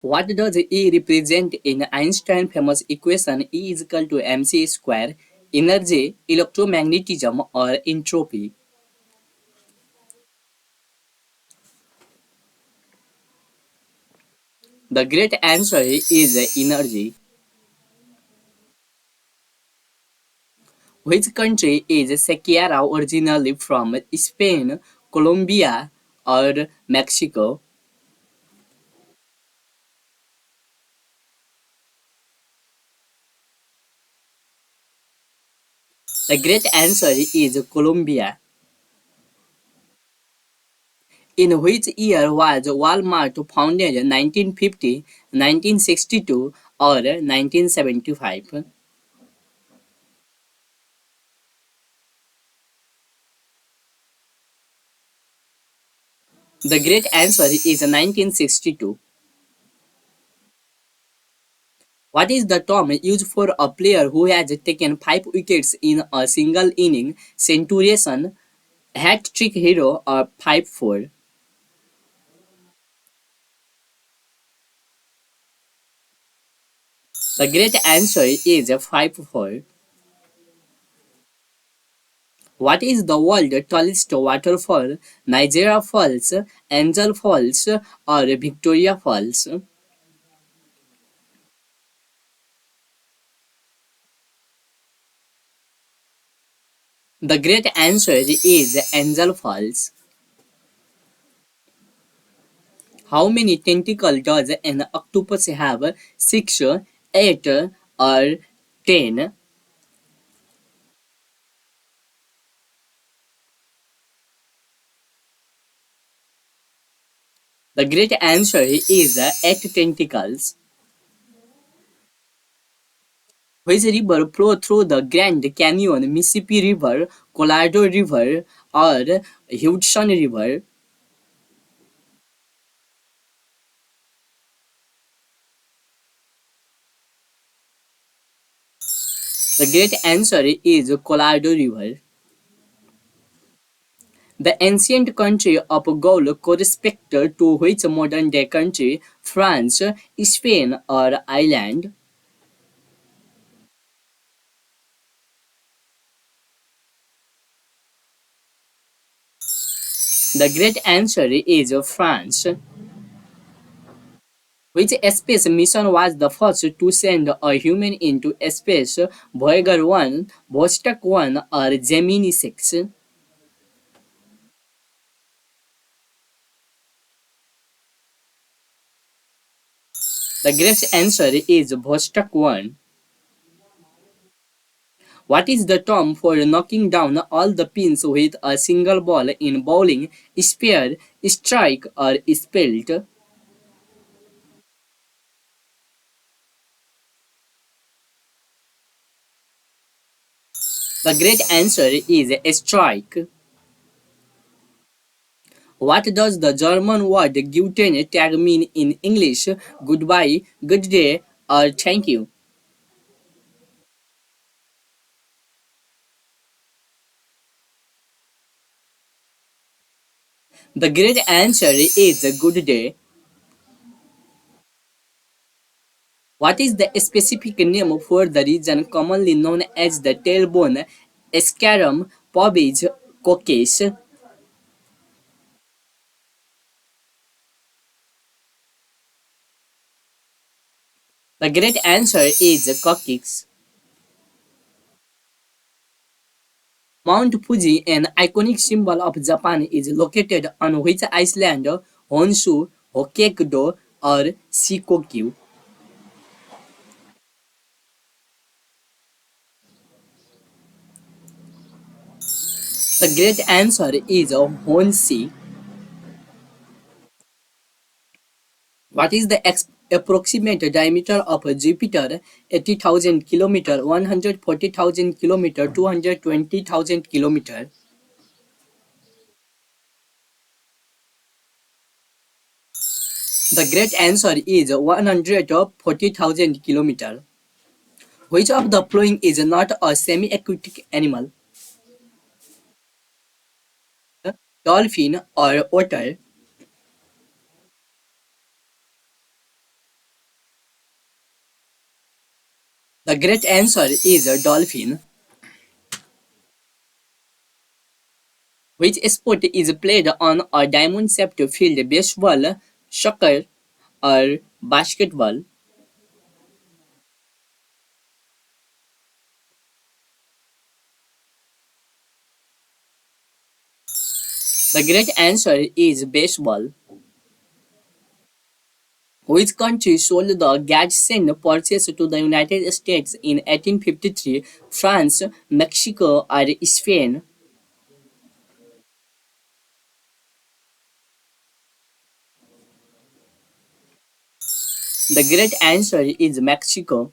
What does E represent in Einstein's famous equation E is equal to mc square? Energy, electromagnetism, or entropy? The great answer is energy. Which country is Shakira originally from? Spain, Colombia, or Mexico? The great answer is Colombia. In which year was Walmart founded? 1950, 1962, or 1975? The great answer is 1962. What is the term used for a player who has taken 5 wickets in a single inning? Centurion, hat trick hero, or 5-4? The great answer is 5-4. What is the world's tallest waterfall? Niagara Falls, Angel Falls, or Victoria Falls? The great answer is Angel Falls. How many tentacles does an octopus have? 6, 8, or 10? The great answer is 8 tentacles. Which river flows through the Grand Canyon? Mississippi River, Colorado River, or Hudson River? The great answer is Colorado River. The ancient country of Gaul corresponded to which modern day country? France, Spain, or Ireland? The great answer is France. Which space mission was the first to send a human into space? Voyager 1, Vostok 1, or Gemini 6? The correct answer is Vostok 1. What is the term for knocking down all the pins with a single ball in bowling, spare, strike, or spelt? The great answer is strike. What does the German word Guten Tag mean in English? Goodbye, good day, or thank you? The great answer is good day. What is the specific name for the region commonly known as the tailbone, scarum, pobage, cockace? The great answer is cockace. Mount Fuji, an iconic symbol of Japan, is located on which island? Honshu, Hokkaido, or Shikoku? The great answer is Honshu. What is the approximate diameter of Jupiter? 80,000 km, 140,000 km, 220,000 km? The great answer is 140,000 km. Which of the following is not a semi-aquatic animal? Dolphin or otter? The great answer is a dolphin. Which sport is played on a diamond-shaped field? Baseball, soccer, or basketball? The great answer is baseball. Which country sold the Gadsden purchase to the United States in 1853? France, Mexico, or Spain? The great answer is Mexico.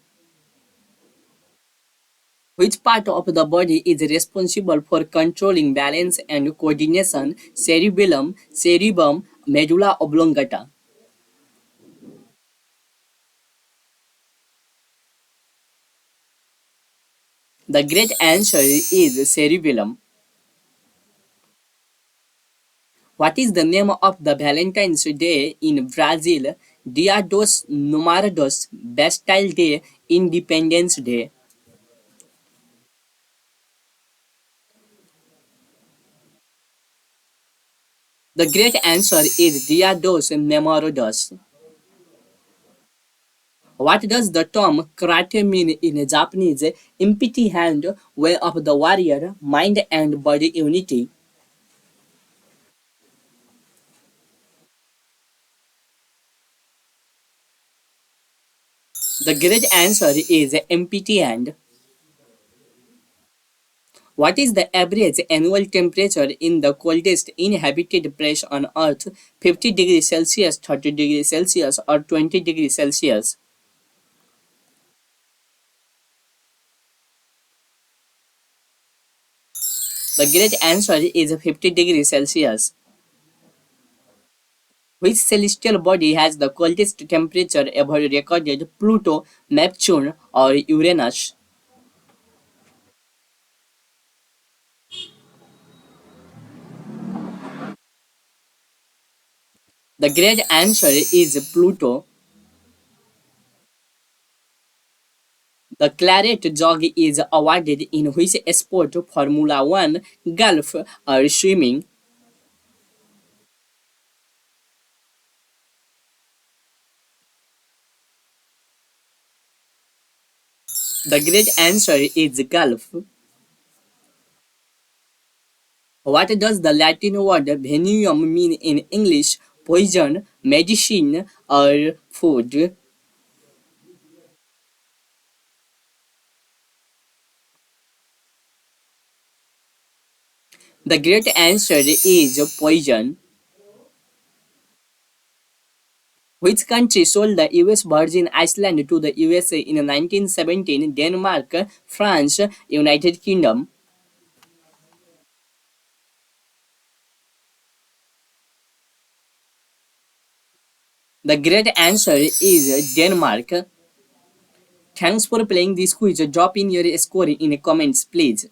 Which part of the body is responsible for controlling balance and coordination? Cerebellum, cerebrum, medulla oblongata. The great answer is cerebellum. What is the name of the Valentine's Day in Brazil? Dia dos Namorados, Bastille Day, Independence Day. The great answer is Dia dos Namorados. What does the term karate mean in Japanese? Empty hand, way of the warrior, mind and body unity. The great answer is empty hand. What is the average annual temperature in the coldest inhabited place on Earth? 50 degrees Celsius, 30 degrees Celsius, or 20 degrees Celsius? The great answer is 50 degrees Celsius. Which celestial body has the coldest temperature ever recorded? Pluto, Neptune, or Uranus? The great answer is Pluto. The Claret Jug is awarded in which sport? Formula One, golf, or swimming? The great answer is golf. What does the Latin word veneum mean in English? Poison, medicine, or food? The great answer is poison. Which country sold the US Virgin Islands to the USA in 1917? Denmark, France, United Kingdom. The great answer is Denmark. Thanks for playing this quiz. Drop in your score in the comments, please.